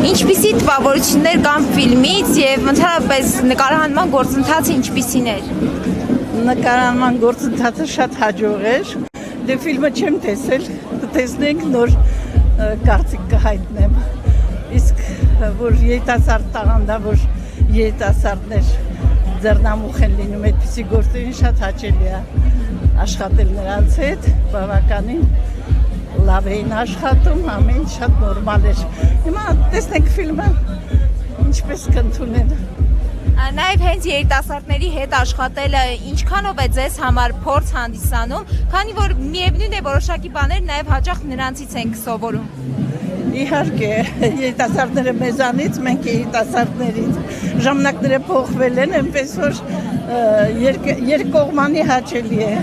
Ինչպիսի տպավորություններ կան ֆիլմից եւ ընդհանրապես նկարահանման գործընթացը ինչպիսին էր։ Նկարահանման գործընթացը շատ հաջող էր։ Դե ֆիլմը չեմ տեսել, տեսնենք նոր կարծիք կհայտնեմ։ Իսկ որ երիտասարդ տաղանդա, որ երիտասարդներ ձեռնամուխ են լինում այդպիսի գործերին, շատ հաճելի է աշխատել նրանց հետ, բավականին լավ էին աշխատում, ամեն շատ նորմալ էր։ Հիմա տեսնենք ֆիլմը ինչպես կընդունեն։ Նաև հենց երիտասարդների հետ աշխատելը ինչքանով է ձեզ համար փորձ հանդիսանում, քանի որ միևնույն է որոշակի բաներ նաև հաճախ նրանցից ենք սովորում։ Իհարկե, երիտասարդները մեզանից, մենք երիտասարդներից ժամանակները փոխվել են, այնպես որ երկկողմանի հաճելի է։